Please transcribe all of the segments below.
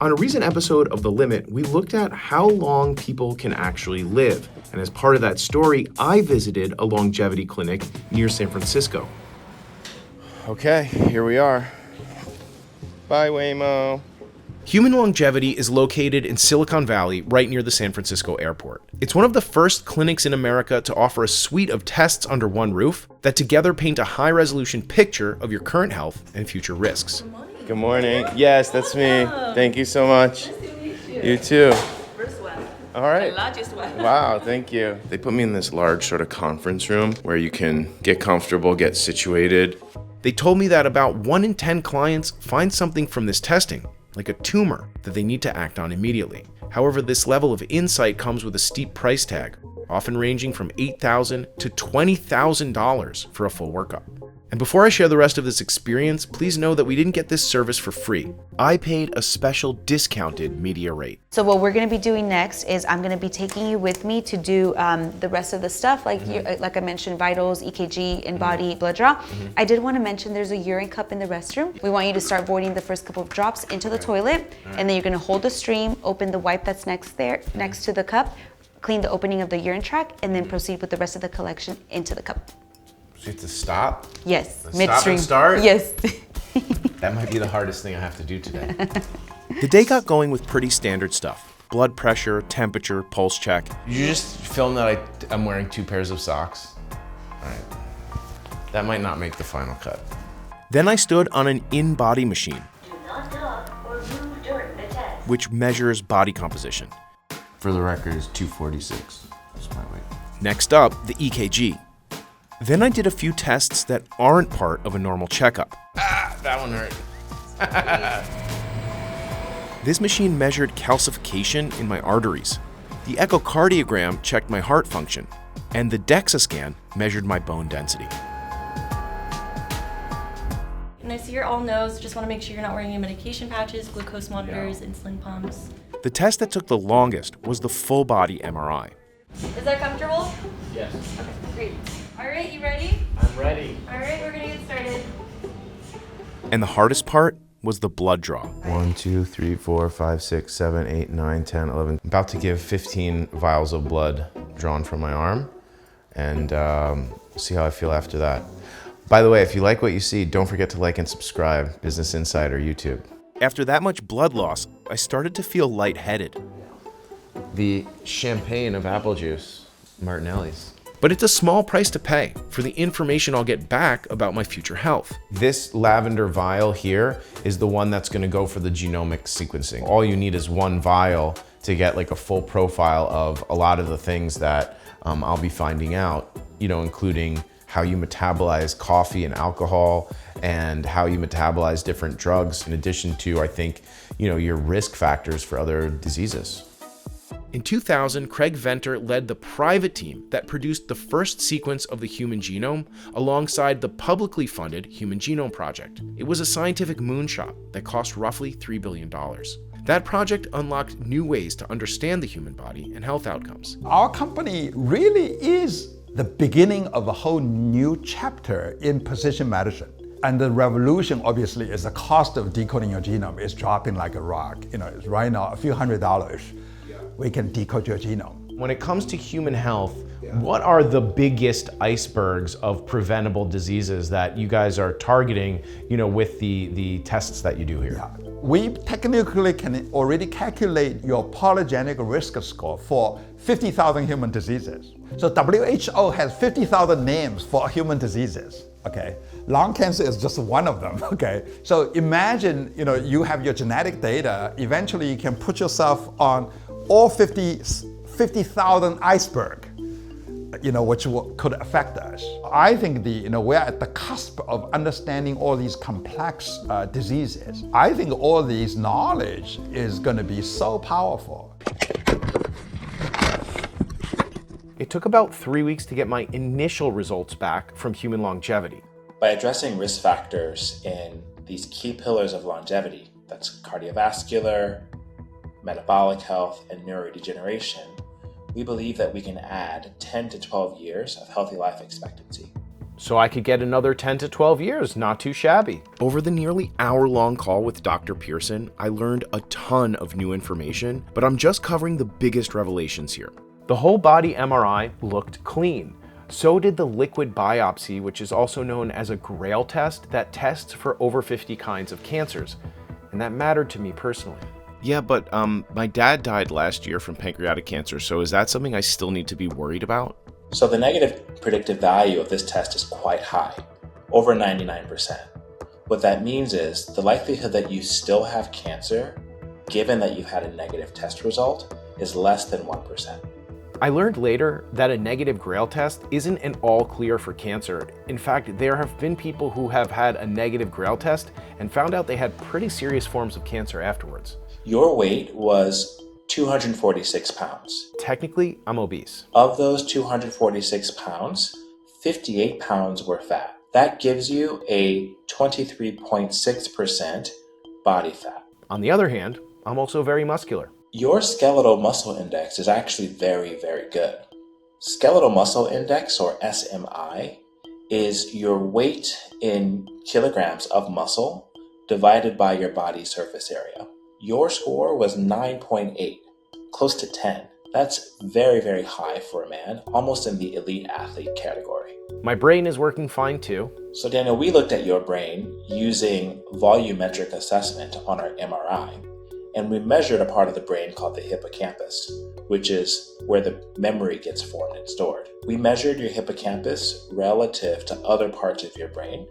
On a recent episode of The Limit, we looked at how long people can actually live. And as part of that story, I visited a longevity clinic near San Francisco. Okay, here we are. Bye, Waymo. Human Longevity is located in Silicon Valley, right near the San Francisco airport. It's one of the first clinics in America to offer a suite of tests under one roof that together paint a high-resolution picture of your current health and future risks. Good morning. Yes, that's me. Thank you so much. Nice to meet you. You too. First one. All right. The largest one. Wow, thank you. They put me in this large sort of conference room where you can get comfortable, get situated. They told me that about 1 in 10 clients find something from this testing, like a tumor, that they need to act on immediately. However, this level of insight comes with a steep price tag, often ranging from $8,000 to $20,000 for a full workup. And before I share the rest of this experience, please know that we didn't get this service for free. I paid a special discounted media rate. So what we're going to be doing next is I'm going to be taking you with me to do the rest of the stuff, like like I mentioned, vitals, EKG, in-body blood draw. I did want to mention there's a urine cup in the restroom. We want you to start voiding the first couple of drops into the toilet, and then you're going to hold the stream, open the wipe that's next to the cup, clean the opening of the urine tract, and then proceed with the rest of the collection into the cup. So you have to stop? Yes, Stop midstream. and start? Yes. That might be the hardest thing I have to do today. The day got going with pretty standard stuff. Blood pressure, temperature, pulse check. You just film that I'm wearing 2 pairs of socks? All right. That might not make the final cut. Then I stood on an in-body machine, Do not talk or move during the test. which measures body composition. For the record, it's 246. That's my weight. Next up, the EKG. Then I did a few tests that aren't part of a normal checkup. That one hurt. This machine measured calcification in my arteries. The echocardiogram checked my heart function, and the DEXA scan measured my bone density. And I see you're all nose. Just want to make sure you're not wearing any medication patches, glucose monitors, insulin pumps. The test that took the longest was the full body MRI. Is that comfortable? Yes. Okay, great. All right, you ready? I'm ready. All right, we're gonna get started. And the hardest part was the blood draw. 1, 2, 3, 4, 5, 6, 7, 8, 9, 10, 11. I'm about to give 15 vials of blood drawn from my arm, and see how I feel after that. By the way, if you like what you see, don't forget to like and subscribe, Business Insider YouTube. After that much blood loss, I started to feel lightheaded. The champagne of apple juice, Martinelli's. But it's a small price to pay for the information I'll get back about my future health. This lavender vial here is the one that's gonna go for the genomic sequencing. All you need is 1 vial to get like a full profile of a lot of the things that I'll be finding out, including how you metabolize coffee and alcohol and how you metabolize different drugs, in addition to, I think, your risk factors for other diseases. In 2000, Craig Venter led the private team that produced the first sequence of the human genome alongside the publicly funded Human Genome Project. It was a scientific moonshot that cost roughly $3 billion. That project unlocked new ways to understand the human body and health outcomes. Our company really is the beginning of a whole new chapter in precision medicine. And the revolution, obviously, is the cost of decoding your genome is dropping like a rock. It's right now a few $100s. We can decode your genome. When it comes to human health, what are the biggest icebergs of preventable diseases that you guys are targeting, with the tests that you do here? Yeah. We technically can already calculate your polygenic risk score for 50,000 human diseases. So WHO has 50,000 names for human diseases. Okay, lung cancer is just one of them. Okay, so imagine you have your genetic data. Eventually, you can put yourself on all 50,000 iceberg, which could affect us. I think we're at the cusp of understanding all these complex diseases. I think all these knowledge is going to be so powerful. It took about 3 weeks to get my initial results back from Human Longevity. By addressing risk factors in these key pillars of longevity, that's cardiovascular, metabolic health, and neurodegeneration, we believe that we can add 10 to 12 years of healthy life expectancy. So I could get another 10 to 12 years, not too shabby. Over the nearly hour-long call with Dr. Pearson, I learned a ton of new information, but I'm just covering the biggest revelations here. The whole body MRI looked clean. So did the liquid biopsy, which is also known as a GRAIL test that tests for over 50 kinds of cancers. And that mattered to me personally. Yeah, but my dad died last year from pancreatic cancer, so is that something I still need to be worried about? So the negative predictive value of this test is quite high, over 99%. What that means is the likelihood that you still have cancer, given that you've had a negative test result, is less than 1%. I learned later that a negative GRAIL test isn't an all clear for cancer. In fact, there have been people who have had a negative GRAIL test and found out they had pretty serious forms of cancer afterwards. Your weight was 246 pounds. Technically, I'm obese. Of those 246 pounds, 58 pounds were fat. That gives you a 23.6% body fat. On the other hand, I'm also very muscular. Your skeletal muscle index is actually very, very good. Skeletal muscle index, or SMI, is your weight in kilograms of muscle divided by your body surface area. Your score was 9.8, close to 10. That's very, very high for a man, almost in the elite athlete category. My brain is working fine too. So Daniel, we looked at your brain using volumetric assessment on our MRI, and we measured a part of the brain called the hippocampus, which is where the memory gets formed and stored. We measured your hippocampus relative to other parts of your brain,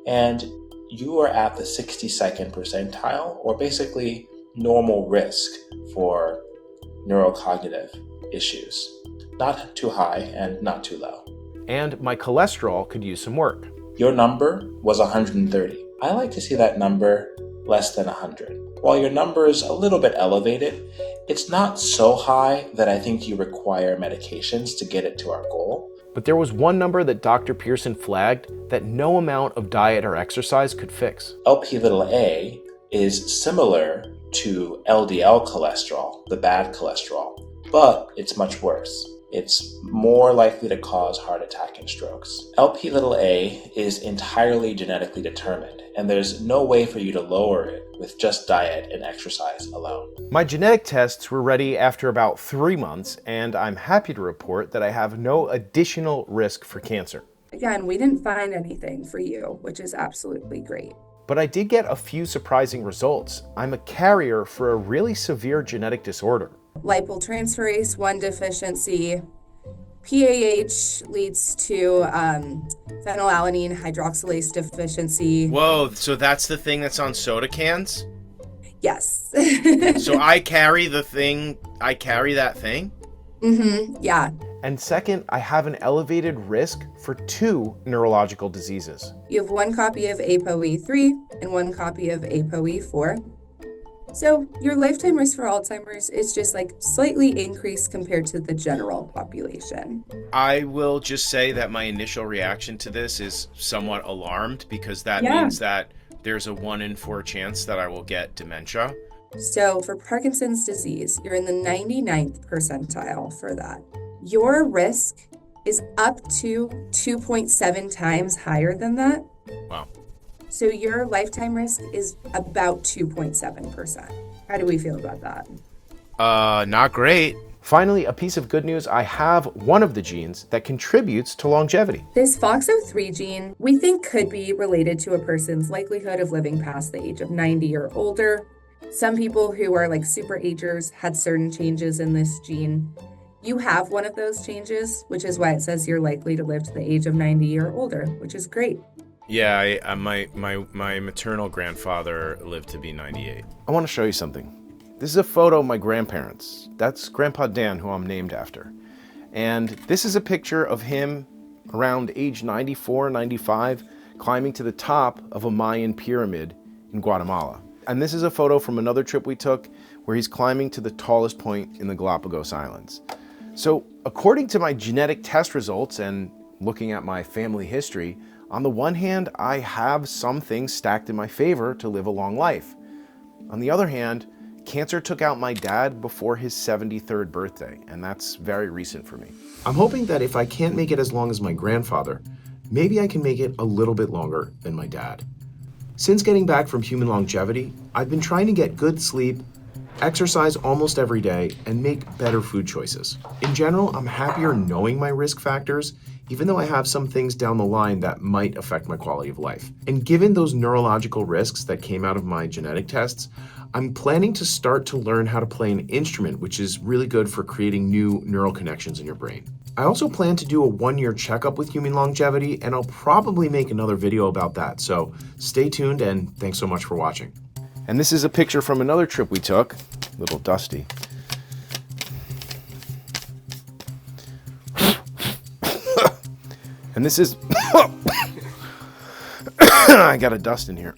and you are at the 62nd percentile, or basically normal risk for neurocognitive issues. Not too high and not too low. And my cholesterol could use some work. Your number was 130. I like to see that number less than 100. While your number is a little bit elevated, it's not so high that I think you require medications to get it to our goal. But there was one number that Dr. Pearson flagged that no amount of diet or exercise could fix. Lp(a) is similar to LDL cholesterol, the bad cholesterol, but it's much worse. It's more likely to cause heart attack and strokes. Lp(a) is entirely genetically determined, and there's no way for you to lower it with just diet and exercise alone. My genetic tests were ready after about 3 months, and I'm happy to report that I have no additional risk for cancer. Again, we didn't find anything for you, which is absolutely great. But I did get a few surprising results. I'm a carrier for a really severe genetic disorder. Lipotransporase 1 deficiency, PAH leads to phenylalanine hydroxylase deficiency. Whoa, so that's the thing that's on soda cans? Yes. So I carry that thing? Yeah. And second, I have an elevated risk for 2 neurological diseases. You have 1 copy of ApoE3 and 1 copy of ApoE4. So your lifetime risk for Alzheimer's is just like slightly increased compared to the general population. I will just say that my initial reaction to this is somewhat alarmed, because that means that there's a 1 in 4 chance that I will get dementia. So for Parkinson's disease, you're in the 99th percentile for that. Your risk is up to 2.7 times higher than that. Wow. So your lifetime risk is about 2.7%. How do we feel about that? Not great. Finally, a piece of good news. I have one of the genes that contributes to longevity. This FOXO3 gene, we think could be related to a person's likelihood of living past the age of 90 or older. Some people who are like super agers had certain changes in this gene. You have one of those changes, which is why it says you're likely to live to the age of 90 or older, which is great. Yeah, my maternal grandfather lived to be 98. I want to show you something. This is a photo of my grandparents. That's Grandpa Dan, who I'm named after. And this is a picture of him around age 94, 95, climbing to the top of a Mayan pyramid in Guatemala. And this is a photo from another trip we took where he's climbing to the tallest point in the Galapagos Islands. So according to my genetic test results and looking at my family history, on the one hand, I have some things stacked in my favor to live a long life. On the other hand, cancer took out my dad before his 73rd birthday, and that's very recent for me. I'm hoping that if I can't make it as long as my grandfather, maybe I can make it a little bit longer than my dad. Since getting back from human longevity, I've been trying to get good sleep, exercise almost every day, and make better food choices. In general, I'm happier knowing my risk factors, even though I have some things down the line that might affect my quality of life. And given those neurological risks that came out of my genetic tests, I'm planning to start to learn how to play an instrument, which is really good for creating new neural connections in your brain. I also plan to do a 1-year checkup with human longevity, and I'll probably make another video about that. So stay tuned, and thanks so much for watching. And this is a picture from another trip we took. A little dusty. And this is I got a dust in here.